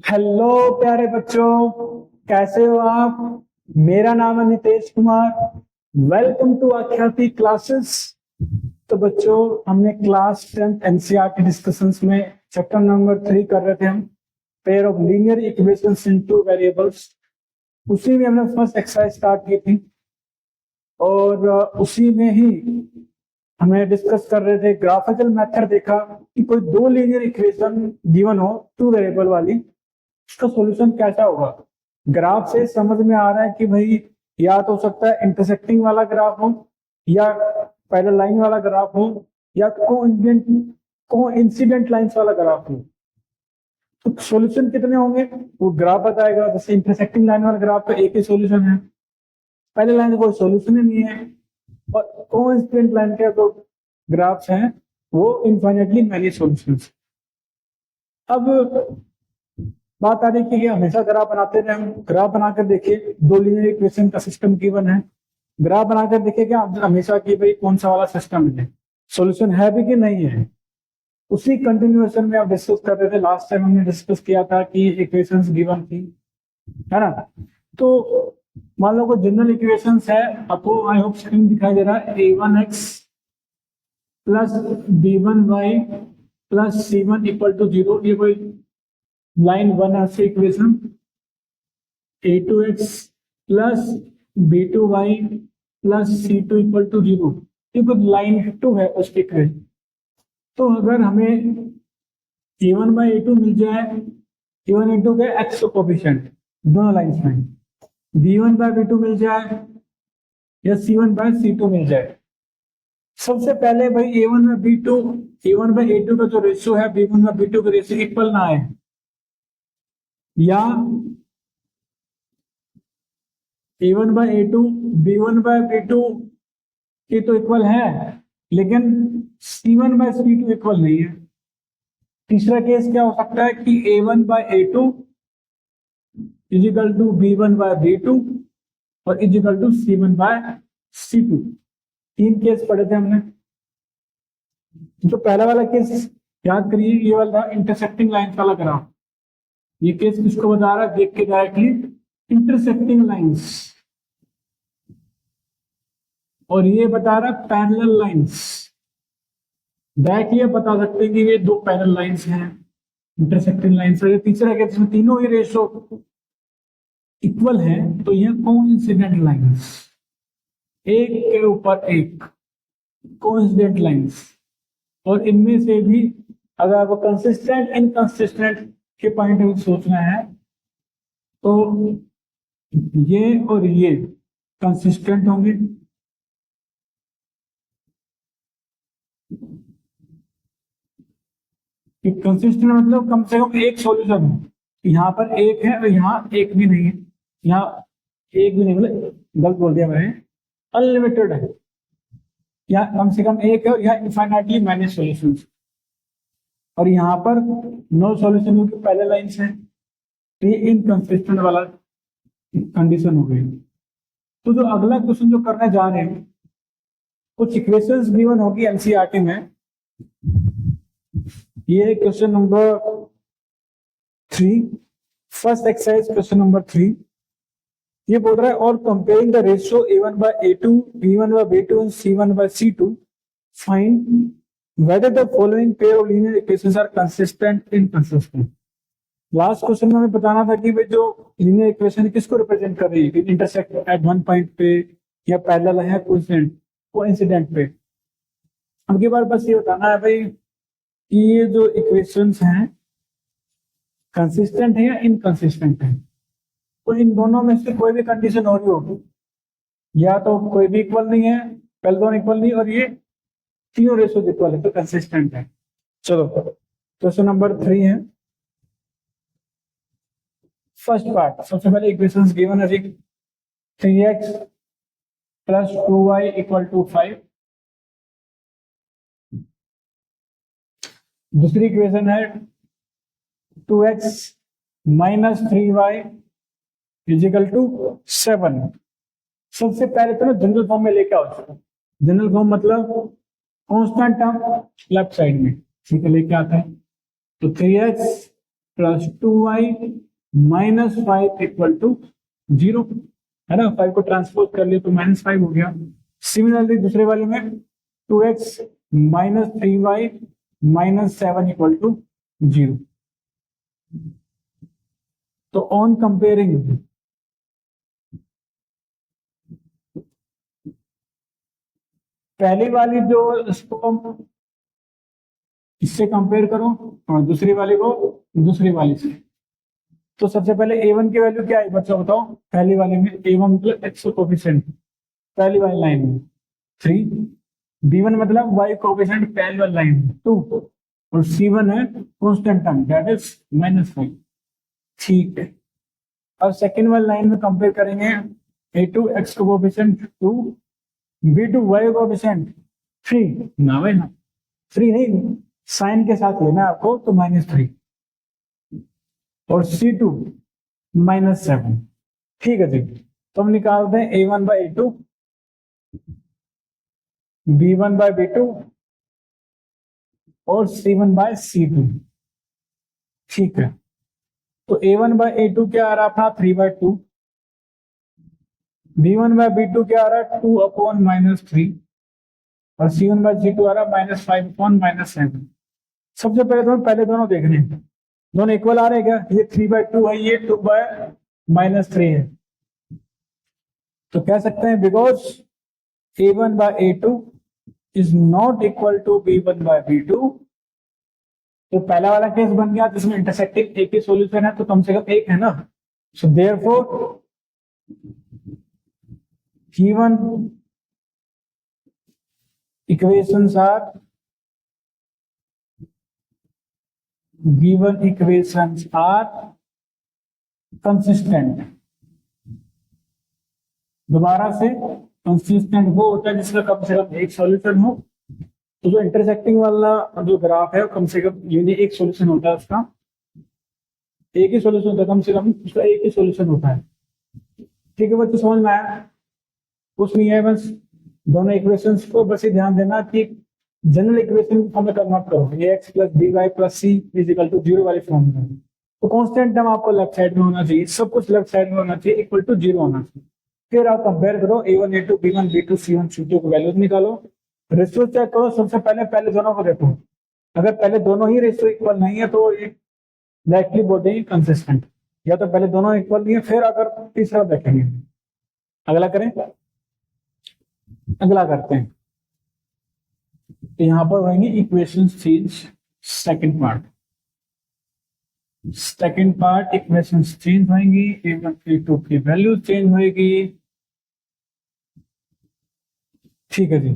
Hello प्यारे बच्चों, कैसे हो आप। मेरा नाम है Nitesh Kumar. Welcome to Akhyati classes. तो बच्चों, हमने क्लास 10th एनसीईआरटी डिस्कशंस में चैप्टर नंबर 3 कर रहे थे हम, pair of linear equations in two variables. उसी में हमने फर्स्ट एक्सरसाइज स्टार्ट की थी और उसी में ही हमें डिस्कस कर रहे थे। ग्राफिकल मेथड देखा कि कोई दो लीनियर इक्वेशन गिवन हो टू वेरिएबल वाली, इसका सॉल्यूशन कैसा होगा। ग्राफ से समझ में आ रहा है कि भाई या तो हो सकता है इंटरसेक्टिंग वाला ग्राफ हो, या पैरेलल लाइन वाला ग्राफ हो, या कोइंसिडेंट लाइंस वाला ग्राफ हो। तो सॉल्यूशन कितने होंगे वो ग्राफ बताएगा। जैसे इंटरसेक्टिंग लाइन वाला ग्राफ का एक ही सॉल्यूशन है, पैरेलल लाइन का कोई सॉल्यूशन ही नहीं है, और कोइंसिडेंट लाइन के जो ग्राफ्स हैं वो इनफाइनाइटली मैनी सॉल्यूशंस। अब बात आ रही है कि हमेशा ग्राफ बनाते रहे हम। ग्राफ बनाकर देखिए, दो लीनियर इक्वेशन का सिस्टम गिवन है, ग्राफ बनाकर देखिए क्या हमेशा कि भाई कौन सा वाला सिस्टम है, सॉल्यूशन है भी कि नहीं है। उसी कंटिन्यूएशन में आप डिस्कस कर रहे थे। लास्ट टाइम हमने डिस्कस किया था कि इक्वेशंस गिवन थी, है ना। तो मान लो कोई जनरल इक्वेशंस है, आपको आई होप स्क्रीन दिखाई दे रहा है। a1x plus b1y plus c1 equal to 0। ये कोई लाइन वन है उसकी equation. a2x plus b2y plus c2 equal to 0, ये कुछ लाइन टू है उसकी इक्वेशन। तो अगर हमें a1 बाई a2 मिल जाए, a1 a2 के एक्स कोफिशिएंट दोनों लाइंस में, b1 बाय b2 मिल जाए या c1 बाय c2 मिल जाए। सबसे पहले भाई a1 bye b2, a1 by a2 का जो रेशियो है b1 बाय b2 का रेशियो इक्वल ना आए, या a1 by a2 b1 by b2 के तो इक्वल है, लेकिन c1 बाय c2 इक्वल नहीं है। तीसरा केस क्या हो सकता है कि a1 by a2 is equal to b1 by b2 और is equal to c1 bye c2। तीन केस पढ़े थे हमने। तो पहला वाला केस याद करिए, ये वाला इंटरसेक्टिंग लाइन वाला ग्राफ। ये केस किसको बता रहा है, देख के डायरेक्टली, इंटरसेक्टिंग लाइंस। और ये बता रहा है पैरेलल लाइंस। डायरेक्टली ये बता सकते हैं कि ये दो पैरेलल लाइंस हैं, इंटरसेक्टिंग लाइंस। और तीसरा केस इसमें तीनों ही रेशो इक्वल है, तो ये कोइंसिडेंट लाइंस, एक के ऊपर एक कोइंसिडेंट लाइंस। और इनमें से भी अगर आपको कंसिस्टेंट इनकंसिस्टेंट के पॉइंट ऑफ सोचना है तो ये और ये कंसिस्टेंट होंगे, कंसिस्टेंट मतलब कम से कम एक सॉल्यूशन हो। यहाँ पर एक है और यहाँ एक भी नहीं है, यहाँ एक भी नहीं, मतलब गलत बोल दिया मैंने, अनलिमिटेड है। यहाँ कम से कम एक है और यहाँ इनफाइनाइटली मैनी सॉल्यूशंस। और यहाँ पर नो सॉल्यूशन क्योंकि पहले लाइंस है, तो ये इनकंसिस्टेंट वाला कंडीशन हो गई। तो जो अगला क्वेश्चन जो करने जा रहे हैं, कुछ इक्वेशंस गिवन होगी एनसीईआरटी में। ये question number 3, first exercise question number 3। ये बोल रहा है और comparing the ratio a1 by a2 b1 by b2 and c1 by c2 find whether the following pair of linear equations are consistent inconsistent। Last question में हमें बताना था कि भाई जो लीनियर इक्वेशन किसको रिप्रेजेंट कर रही है, इंटरसेक्ट एट वन पॉइंट पे या पैरेलल है कोइंसिडेंट पे। अब की बार बस ये बताना है भाई कि ये जो इक्वेशंस हैं कंसिस्टेंट है या इनकंसिस्टेंट है। तो इन दोनों में से कोई भी कंडीशन हो रही होगी, या तो कोई भी इक्वल नहीं है, पहले दोनों इक्वल नहीं, और ये तीनों रेशियो इक्वल है, तो कंसिस्टेंट है। चलो क्वेश्चन नंबर 3 है। फर्स्ट पार्ट, सबसे पहले इक्वेशंस गिवन है 3x plus 2y equal to 5। दूसरी इक्वेशन है 2x minus 3y is equal to 7। सबसे पहले तो ना जनरल फॉर्म में लेके आओ। जनरल फॉर्म मतलब कांस्टेंट टर्म लेफ्ट साइड में, ठीक है, लेके आता है। तो 3x plus 2y minus 5 equal to 0, है ना। 5 को ट्रांसपोज कर लिया तो -5 हो गया। सिमिलरली दूसरे वाले में 2x minus 3y minus 7 equal to 0। तो ऑन कंपेयरिंग पहली वाली जो इसको इससे कंपेयर करो और दूसरी वाली को दूसरी वाली से। तो सबसे पहले a1 की वैल्यू क्या है बच्चों बताओ। पहली वाली में a1 मतलब x कोफिशिएंट, पहली वाली लाइन में 3, b1 मतलब y कोफिशिएंट पहली वाली लाइन में 2, और c1 है कांस्टेंट टर्म दैट इज -5। ठीक है, अब सेकेंड वाली लाइन में कंपेयर करेंगे a2 x coefficient 2, b2 y coefficient 3 ना भाई ना, 3 नहीं, साइन के साथ लेना है आपको तो -3, और C2 -7। ठीक है जी, तो हम निकालते हैं A1 by A2, B1 by B2 और C1 बाय C2। ठीक है, तो A1 बाय A2 क्या आ रहा था 3/2, B1 बाय B2 क्या आ रहा है 2/-3, और C1 बाय C2 आ रहा है -5/-7। सबसे पहले तो पहले दोनों देख रहे हैं, दोनों इक्वल आ रहे हैं क्या। ये 3/2 है, ये 2/-3 है, तो कह सकते हैं because A1 by A2 is not equal to B1 by B2। तो पहला वाला केस बन गया जिसमें इंटरसेक्टिंग एक ही सॉल्यूशन है, तो कम से कम एक है ना। So therefore given equations are consistent। दोबारा से कंसिस्टेंट वो होता है जिसका कम से कम एक सॉल्यूशन हो। तो जो इंटरसेक्टिंग वाला जो ग्राफ है कम से कम यूनिक एक सॉल्यूशन होता है, उसका एक ही सॉल्यूशन होता है, कम से कम उसका एक ही सॉल्यूशन होता है। ठीक है बच्चों, समझ में आया। कुछ नहीं है, बस दोनों इक्वेशंस को बस ये ध्यान देना कि जनरल इक्वेशन फॉर्म में कन्वर्ट करो, ax plus by plus c is equal to 0 वाली फॉर्म में। तो कांस्टेंट टर्म आपको लेफ्ट साइड में होना चाहिए, सब कुछ लेफ्ट साइड में होना चाहिए, इक्वल टू 0 होना चाहिए। फिर आप कंपेयर करो a1 a2 b1 b2 c1 c2 की वैल्यूज निकालो, रेशियो चेक करो। सबसे पहले पहले दोनों को देखो, अगर पहले दोनों ही रेशियो इक्वल नहीं है तो ये डायरेक्टली बोलते हैं कंसिस्टेंट, या तो पहले दोनों इक्वल नहीं है, फिर अगर तीसरा देखेंगे। अगला करें, अगला करते हैं। तो यहां पर होंगे equation change, second part equation change होंगी, a1 a2 की वैल्यू चेंज होगी। ठीक है जी,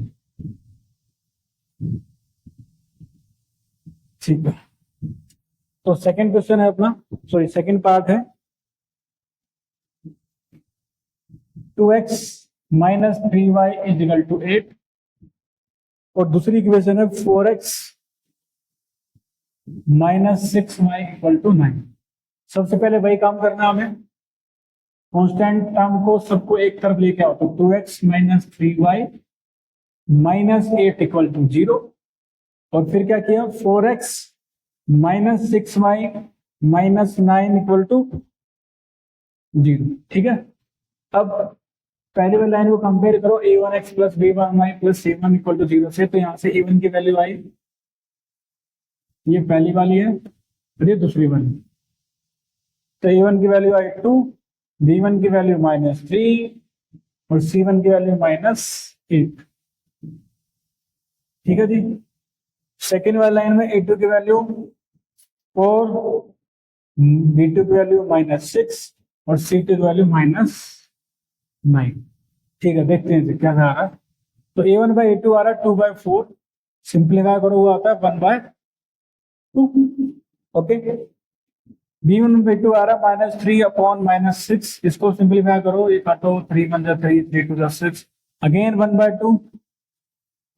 ठीक है। तो सेकंड क्वेश्चन है अपना, सॉरी सेकंड पार्ट है 2x minus 3y is equal to 8, और दूसरी इक्वेशन है 4x minus 6y equal to 9। सबसे पहले वही काम करना हमें, कांस्टेंट टर्म को सबको एक तरफ लेके आओ। तो 2x minus 3y minus 8 equal to 0, और फिर क्या किया 4x minus 6y minus 9 equal to 0। ठीक है, अब पहले वाली लाइन को कंपेयर करो a1x plus b1y plus c1 equal to 0 से। तो यहां से a1 की वैल्यू आई, ये पहली वाली है और ये दूसरी वाली। तो a1 की वैल्यू आई 2, b1 की वैल्यू -3 और c1 की वैल्यू -8। ठीक है जी, सेकेंड वाली लाइन में a2 की वैल्यू 4, b2 की वैल्यू -6 और c2 की वैल्यू -9। ठीक है, देखते हैं क्या आ रहा है। तो a1 बाई a2 आ रहा है 2/4, सिंप्लीफाई करो वो आता है 1/2। ओके, b1 बाई 2 आ रहा है -3/-6, इसको सिंप्लीफाई करो, ये काटो 3 1 जा 3 3 2 जा 6, अगेन 1/2,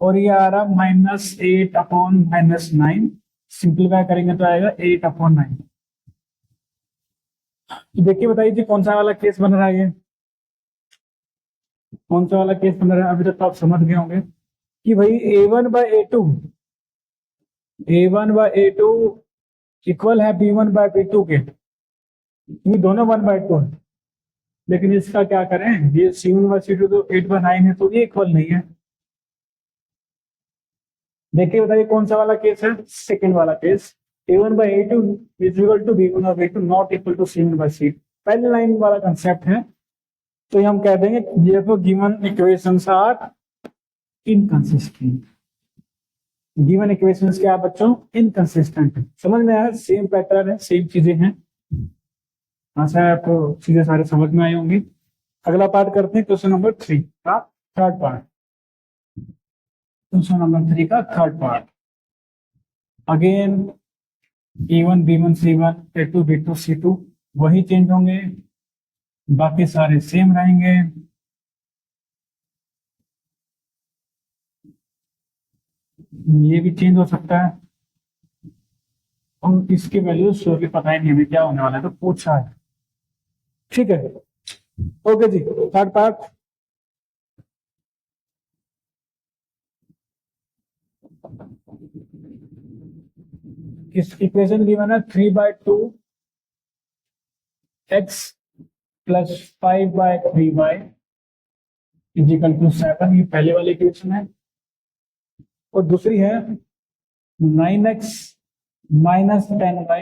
और ये आ रहा -8/-9, सिंप्लीफाई करेंगे तो आएगा 8/9। तो देखिए बताइए जी कौन सा वाला केस बन रहा है, ये कौन सा वाला केस बन रहा है। अभी तक तो आप समझ गए होंगे कि भाई a1 बाई a2 इक्वल है b1/b2 के, ये दोनों 1/2 है, लेकिन इसका क्या करें, ये c1/c2 तो 8/9 है, तो ये इक्वल नहीं है। देखिए बताइए कौन सा वाला केस है, सेकंड वाला case, a1/a2 is equal to b1/b2 not equal to c1/c2, पहली लाइन वाला कंसेप्ट है। तो ये हम कह देंगे ये तो given equations are inconsistent, given equations क्या बच्चों, इनकंसिस्टेंट है। समझ में आया, सेम पैटर्न है, सेम चीजें हैं, आशा है आपको चीजें सारे समझ में आई होंगी। अगला पार्ट करते हैं, क्वेश्चन नंबर 3 का थर्ड पार्ट, क्वेश्चन नंबर 3 का third part. Again a1 b1 c1 a2 b2 c2 वही चेंज होंगे, बाकी सारे सेम रहेंगे। ये भी चेंज हो सकता है, और इसकी वैल्यू श्योरली पता ही नहीं हमें क्या होने वाला है, तो पूछा है, ठीक है। ओके जी, थर्ड पार्ट। इस इक्वेशन गिवन है 3/2 x plus 5/3y is equal to 7, ये पहले वाली इक्वेशन है, और दूसरी है 9x minus 10y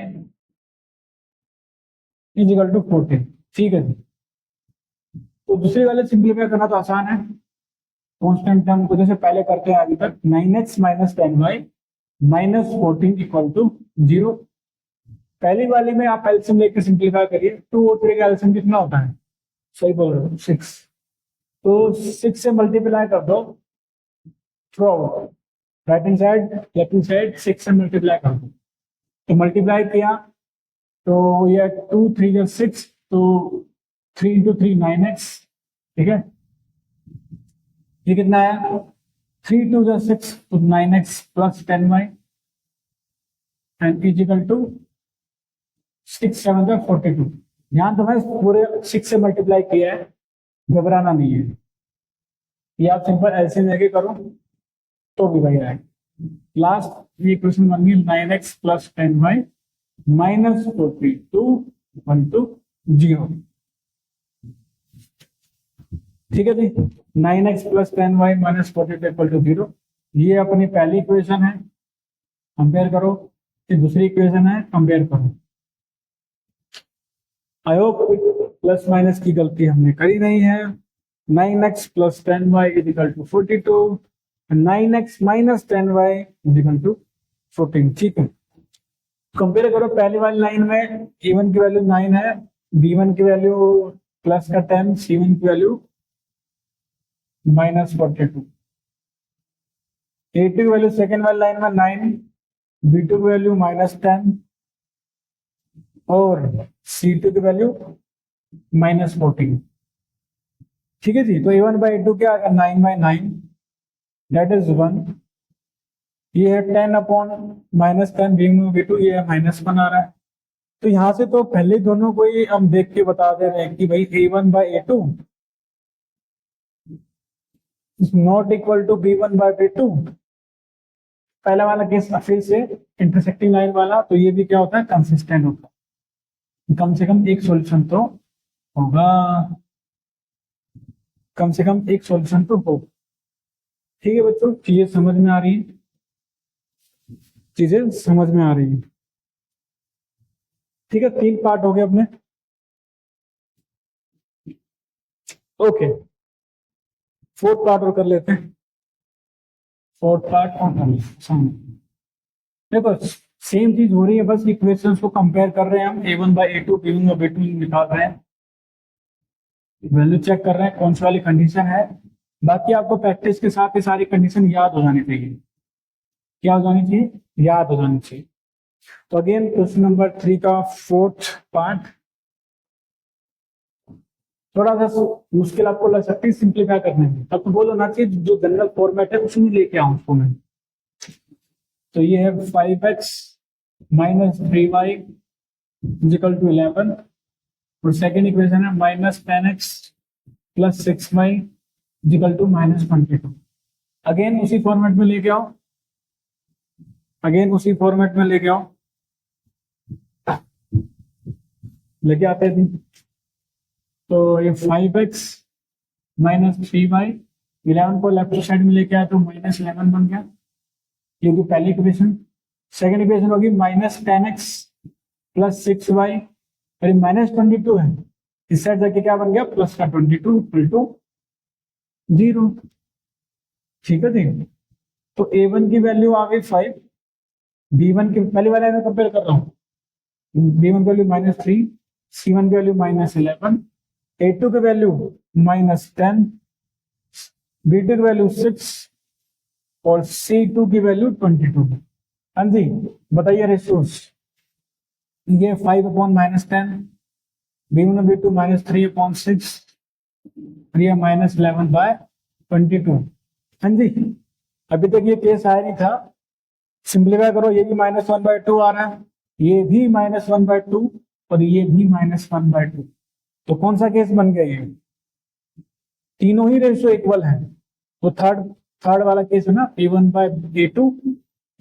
is equal to 14, ठीक है जी। तो दूसरी वाले सिंप्लीफाई करना तो आसान है, कांस्टेंट टर्म को जैसे पहले करते हैं अभी तक, 9x minus 10y minus 14 equal to 0। पहली वाली में आप एलसीएम लेकर सिंप्लीफाई करिए, 2 और 3 का एलसीएम कितना होता है, सही बोल रहे हो 6, तो 6 से मल्टीप्लाई कर दो through out, right hand side left hand side 6 से मल्टीप्लाई कर दो, तो मल्टीप्लाई किया तो ये 2 3 या 6, तो 3 इंटू 3 9x, ठीक है। ये कितना है 3 2 या 6, तो 9x plus 10y and is equal to 6 7 या 42। ध्यान तो मैं पूरे 6 से मल्टीप्लाई किया है, घबराना नहीं है, ये आप सिंपल एलसीएम लेके करो तो भी वही आएगा। लास्ट ये क्वेश्चन बन गई 9x प्लस 10y माइनस 42 1 2 0, ठीक है जी। 9x plus 10y minus 42 equal to 0, ये अपनी पहली इक्वेशन है, कंपेयर करो, ये दूसरी इक्वेशन है, कंपेयर करो। आई होप प्लस माइनस की गलती हमने करी नहीं है। 9x plus 10y is equal to 42, 9x minus 10y is equal to 14, ठीक है। कंपेयर करो, पहली वाली लाइन में a1 की वैल्यू 9 है, b1 की वैल्यू प्लस का 10, c1 की वैल्यू माइनस 42, a2 की वैल्यू सेकेंड वाली लाइन में 9, b2 की वैल्यू माइनस 10 और c2 की वैल्यू माइनस 14, ठीक है जी। तो a1/a2 क्या आएगा 9/9 दैट इज 1, ये है 10 अपॉन माइनस 10 b2, ये है -1 आ रहा है। तो यहां से तो पहले दोनों को ही हम देख के बता दे रहे हैं कि भाई a1/a2 is not equal to b1/b2, पहला वाला केस फिर से इंटरसेक्टिंग लाइन वाला, तो ये भी क्या होता है, कंसिस्टेंट होता है। कम से कम एक सॉल्यूशन तो होगा, कम से कम एक सॉल्यूशन तो होगा, ठीक है बच्चों। चीजें समझ में आ रही है, चीजें समझ में आ रही है, ठीक है। 3 पार्ट हो गए अपने, ओके। 4th पार्ट और कर लेते हैं, 4th पार्ट और कर लेते हैं। देखो सेम चीज हो रही है, बस इक्वेशंस को कंपेयर कर रहे हैं हम, a1/a2 b1/b2 निकाल रहे हैं, वैल्यू चेक कर रहे हैं कौन सी वाली कंडीशन है। बाकी आपको प्रैक्टिस के साथ ही सारी कंडीशन याद हो जानी चाहिए, क्या हो जानी चाहिए, याद हो जानी चाहिए। तो अगेन क्वेश्चन नंबर 3 का 4th पार्ट, थोड़ा सा मुश्किल आपको लग सकती है सिंप्लीफाई करने में, तब तो बोलो ना चाहिए जो जनरल फॉर्मेट है उसमें लेके आऊं उसको मैं। तो ये है 5x minus 3y equal to 11, और सेकेंड इक्वेशन है -10x plus 6y equal to -22। Again उसी फॉर्मेट में लेके आओ, अगेन उसी फॉर्मेट में लेके आओ, लेके आते थे। तो ये 5x माइनस 3y, 11 को लेफ्ट साइड में लेके आए तो -11 बन गया, क्योंकि पहली इक्वेशन। सेकेंड इक्वेशन होगी -10x प्लस 6y, और ये -22 है, इस साइड जाके क्या बन गया, प्लस का 22 इक्वल टू 0। ठीक है जी। तो a1 की वैल्यू आ गई 5, b1 की पहले वाले में कंपेयर कर रहा हूँ, b1 की वैल्यू -3, c1 की वैल्यू -11, a2 की वैल्यू -10, b2 की वैल्यू 6 और c2 की वैल्यू 22। हाँ जी, बताइए रेशियोज। ये 5/-10, b1 और b2 -3/6, और ये -11/22। हाँ जी, अभी तक ये केस आया नहीं था। सिंप्लीफाई करो, ये भी -1/2 आ रहा है, ये भी -1/2 और ये भी -1/2। तो कौन सा केस बन गया ये, तीनों ही रेशियो इक्वल है। तो थर्ड वाला केस है ना, a1/a2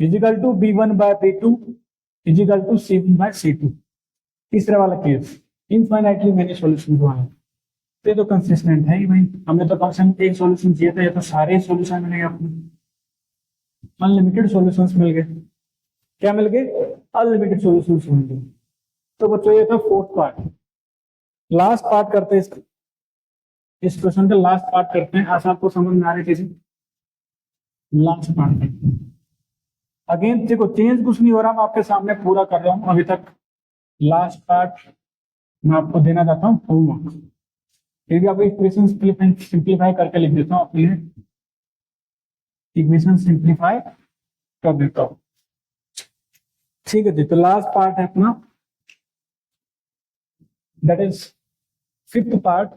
is equal to b1/b2 is equal to c1/c2। तीसरा वाला केस इनफाइनाइटली मेनी सॉल्यूशन हुआ है, ये तो कंसिस्टेंट है ही भाई। हमें तो कम से कम एक सॉल्यूशन चाहिए था, ये तो सारे सॉल्यूशन मिलेंगे अपने, अनलिमिटेड सॉल्यूशंस मिल गए। क्या मिल गए, अनलिमिटेड सॉल्यूशंस मिल गए। तो बच्चों ये था फोर्थ पार्ट। लास्ट पार्ट करते हैं इस क्वेश्चन का लास्ट पार्ट करते हैं। आशा आपको समझ में आ रही चीजें, लास्ट पार्ट करते हैं। अगेन देखो, चेंज कुछ नहीं हो रहा, मैं आपके सामने पूरा कर रहा हूं अभी तक। लास्ट पार्ट मैं आपको देना चाहता हूँ होमवर्क, फिर भी आपको इक्वेशन सिंप्लीफाई करके लिख देता हूँ अपने, इक्वेशन सिंप्लीफाई कर देता हूँ। ठीक है जी, तो लास्ट पार्ट है अपना, दैट इज फिफ्थ पार्ट।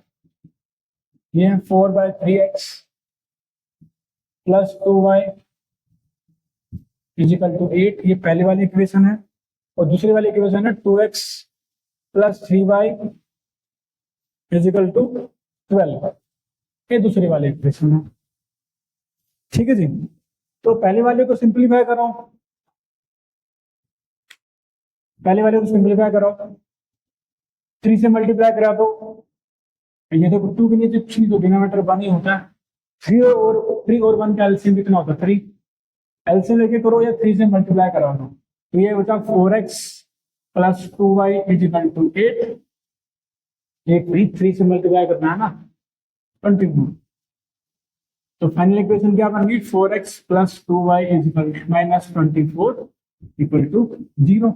ये है 4/3x plus 2y is equal to 8, ये पहली वाली इक्वेशन है। और दूसरी वाली इक्वेशन है 2x plus 3y is equal to 12, ये दूसरी वाली इक्वेशन है। ठीक है जी, तो पहले वाले को सिंप्लीफाई करो, पहले वाले को सिंप्लीफाई करो, 3 से मल्टीप्लाई करा दो, ये देखो 2 के नीचे कुछ नहीं तो डिनोमिनेटर 1 ही होता है। 3 और 1 का एलसीएम कितना होता है, 3। एलसीएम लेके करो या 3 से मल्टीप्लाई करा दो, तो ये होता 4x plus 2y is equal to 8। ये 3 से मल्टीप्लाई करना है ना, 24। तो फाइनल इक्वेशन क्या बन गई, 4x plus 2y is equal -24 equal to 0।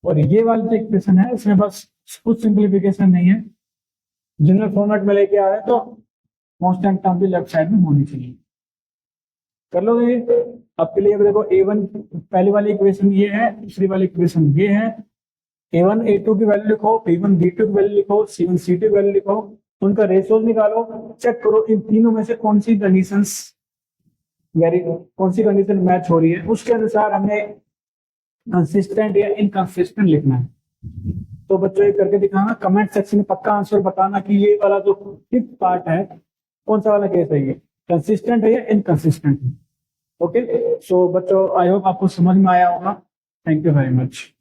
और ये वाली जो इक्वेशन है इसमें बस कुछ सिंप्लीफिकेशन नहीं है, जनरल फॉर्मेट में लेके आ रहे हैं, तो कांस्टेंट टर्म भी लेफ्ट साइड में होनी चाहिए। कर लोगे आपके लिए। देखो a1 पहली वाली इक्वेशन ये है, दूसरी वाली इक्वेशन ये है। a1 a2 की वैल्यू लिखो, b1 b2 की वैल्यू लिखो, c1 c2 की वैल्यू लिखो, उनका रेशियोज निकालो, चेक करो इन तीनों में से कौन सी कंडीशन मैच हो रही है, उसके अनुसार हमें कंसिस्टेंट या इनकंसिस्टेंट लिखना है। तो बच्चों ये करके दिखाना, कमेंट सेक्शन में पक्का आंसर बताना कि ये वाला जो फिफ्थ पार्ट है कौन सा वाला केस है, ये कंसिस्टेंट है या इनकंसिस्टेंट है। ओके, सो बच्चों आई होप आपको समझ में आया होगा। Thank you very much.